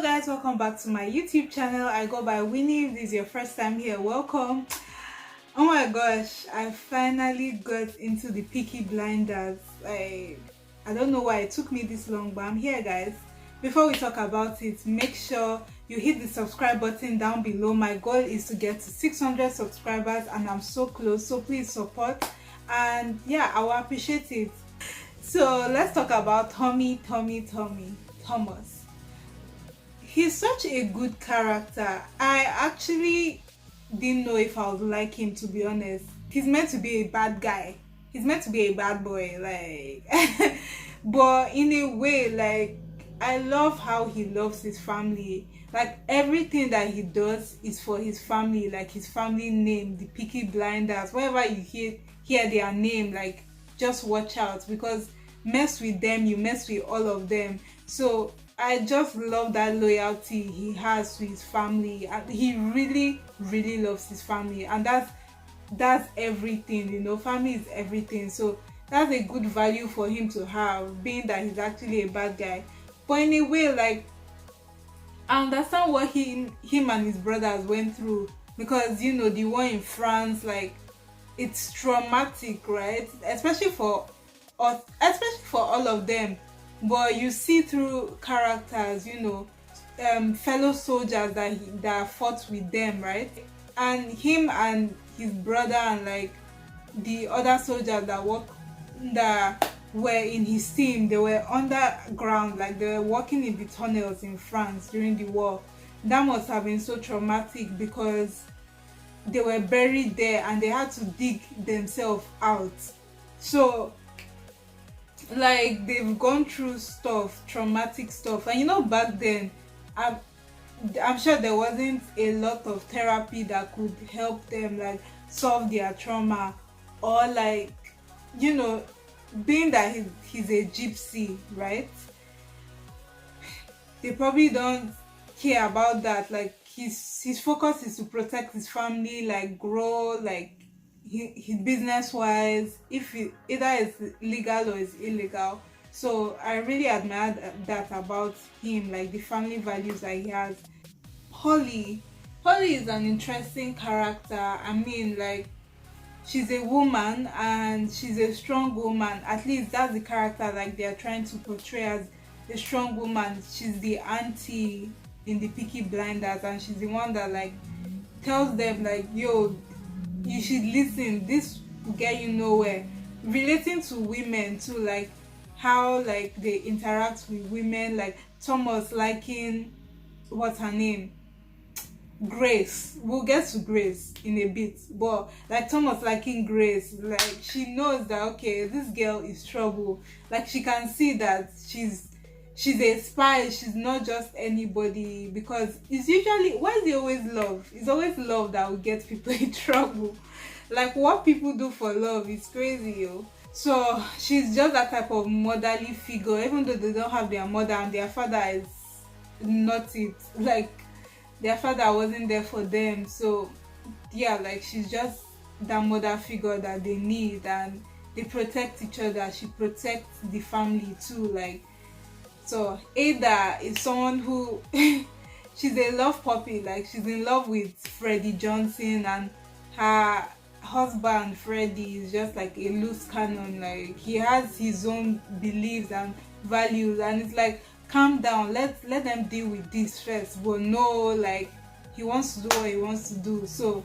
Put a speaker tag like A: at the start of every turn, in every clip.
A: Hello guys, welcome back to my YouTube channel. I go by Winnie. If this is your first time here, welcome. Oh my gosh, I finally got into the Peaky Blinders. I don't know why it took me this long, but I'm here guys. Before we talk about it, make sure you hit the subscribe button down below. My goal is to get to 600 subscribers and I'm so close, so please support, and yeah, I will appreciate it. So let's talk about Thomas. He's such a good character. I actually didn't know if I would like him, to be honest. He's meant to be a bad guy. He's meant to be a bad boy, like but in a way, like, I love how he loves his family. Like, everything that he does is for his family, like his family name, the Peaky Blinders. Whenever you hear their name, like, just watch out, because mess with them, you mess with all of them. So I just love that loyalty he has to his family. He really loves his family, and that's everything, you know. Family is everything. So that's a good value for him to have, being that he's actually a bad guy. But in a way, like, I understand what him and his brothers went through, because, you know, the war in France, like, it's traumatic, right? Especially for us, especially for all of them. But you see through characters, you know, fellow soldiers that fought with them, right? And him and his brother and like the other soldiers that were in his team, they were underground, like they were working in the tunnels in France during the war. That must have been so traumatic, because they were buried there and they had to dig themselves out. So, like, they've gone through stuff, traumatic stuff. And you know, back then, I'm sure there wasn't a lot of therapy that could help them, like, solve their trauma, or like, you know, being that he's a gypsy, right? They probably don't care about that. Like, his focus is to protect his family, like, grow, like, his business wise, if it either is legal or is illegal. So I really admire that about him, like the family values that he has. Holly is an interesting character. I mean, like, she's a woman and she's a strong woman. At least that's the character, like, they're trying to portray as a strong woman. She's the auntie in the Peaky Blinders, and she's the one that, like, tells them, like, yo, you should listen, this will get you nowhere. Relating to women too, like how, like, they interact with women, like Thomas liking, what's her name, Grace. We'll get to Grace in a bit, but like Thomas liking Grace, like, she knows that, okay, this girl is trouble. Like, she can see that she's a spy, she's not just anybody, because it's usually, why is it always love? It's always love that will get people in trouble. Like, what people do for love is crazy, yo. So she's just that type of motherly figure, even though they don't have their mother and their father is not it. Like, their father wasn't there for them. So yeah, like, she's just that mother figure that they need, and they protect each other. She protects the family too, like. So Ada is someone who she's a love puppy. Like, she's in love with Freddie Johnson, and her husband Freddie is just like a loose cannon. Like, he has his own beliefs and values, and it's like, calm down, let them deal with this first. But no, like, he wants to do what he wants to do. So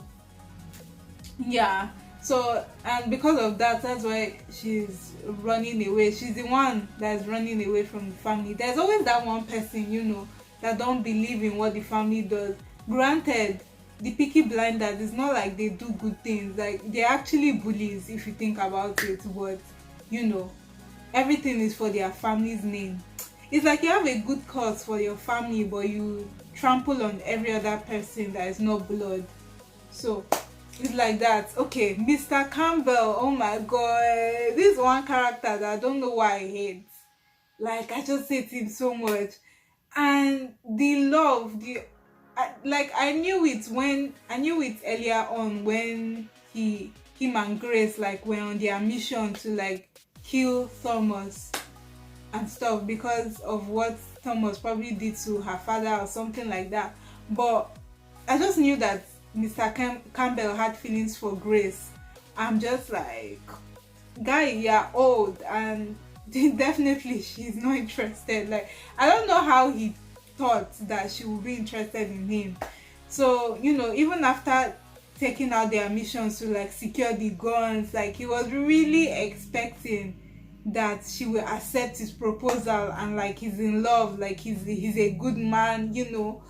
A: yeah. So, and because of that, that's why she's running away. She's the one that's running away from the family. There's always that one person, you know, that don't believe in what the family does. Granted, the Peaky Blinders, it's not like they do good things. Like, they're actually bullies if you think about it. But, you know, everything is for their family's name. It's like you have a good cause for your family, but you trample on every other person that is not blood. So it's like that. Okay, Mr. Campbell, oh my god, this one character that I don't know why I hate. Like, I just hate him so much. And the love, I knew it earlier on, when him and Grace, like, were on their mission to, like, kill Thomas. and stuff because of what Thomas probably did to her father or something like that. But I just knew that Mr. Campbell had feelings for Grace. I'm just like, guy, you're old, and definitely she's not interested. Like, I don't know how he thought that she would be interested in him. So, you know, even after taking out their missions to like secure the guns, like he was really expecting that she will accept his proposal, and like he's in love, like he's a good man, you know.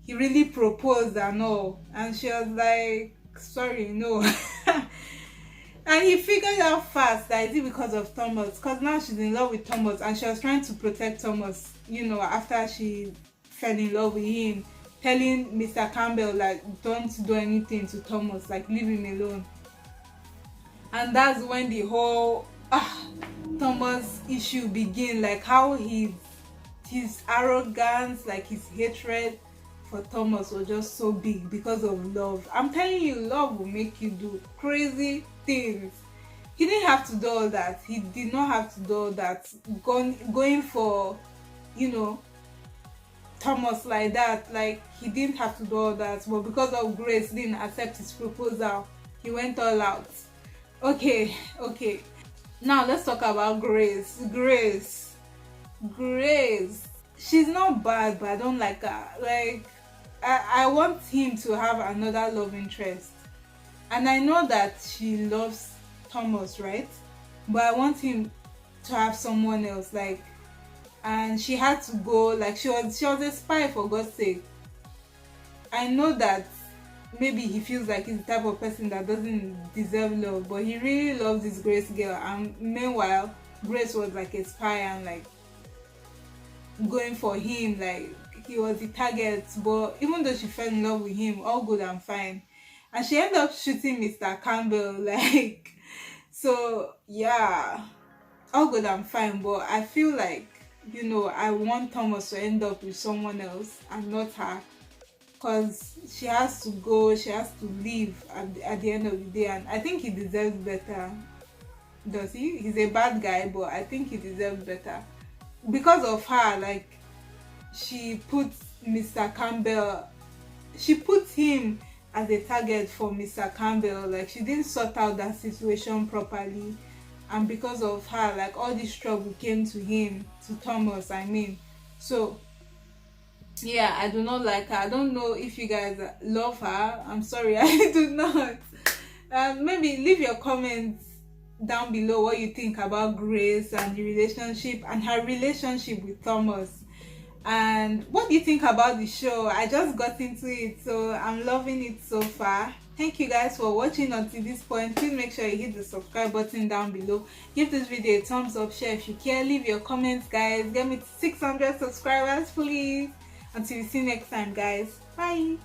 A: He really proposed and all, and she was like, sorry, no. And he figured out fast that it's because of Thomas, because now she's in love with Thomas, and she was trying to protect Thomas, you know, after she fell in love with him, telling Mr. Campbell like, don't do anything to Thomas, like leave him alone. And that's when the whole Thomas issue begin, like how his arrogance, like his hatred for Thomas was just so big because of love. I'm telling you, love will make you do crazy things. He didn't have to do all that. He did not have to do all that. Going for, you know, Thomas like that. Like, he didn't have to do all that. But because of Grace didn't accept his proposal, he went all out. Okay. Now let's talk about Grace. Grace. She's not bad, but I don't like her. Like, I want him to have another love interest. And I know that she loves Thomas, right? But I want him to have someone else. Like, and she had to go, like she was a spy, for God's sake. I know that maybe he feels like he's the type of person that doesn't deserve love, but he really loves this Grace girl. And meanwhile, Grace was like a spy and like going for him, like he was the target. But even though she fell in love with him, all good and fine, and she ended up shooting Mr. Campbell, like, so yeah, all good and fine. But I feel like, you know, I want Thomas to end up with someone else and not her, because she has to go, she has to leave at the end of the day. And I think he deserves better. Does he? He's a bad guy, but I think he deserves better. Because of her, like, she put Mr. Campbell, she put him as a target for Mr. Campbell. Like, she didn't sort out that situation properly, and because of her, like, all this trouble came to him, to Thomas, I mean. So yeah, I do not like her. I don't know if you guys love her. I'm sorry, I do not. Maybe leave your comments down below what you think about Grace and the relationship and her relationship with Thomas, and what do you think about the show. I just got into it, so I'm loving it so far. Thank you guys for watching until this point. Please make sure you hit the subscribe button down below. Give this video a thumbs up, share if you care, leave your comments, guys. Get me to 600 subscribers, please. Until we see you next time, guys. Bye.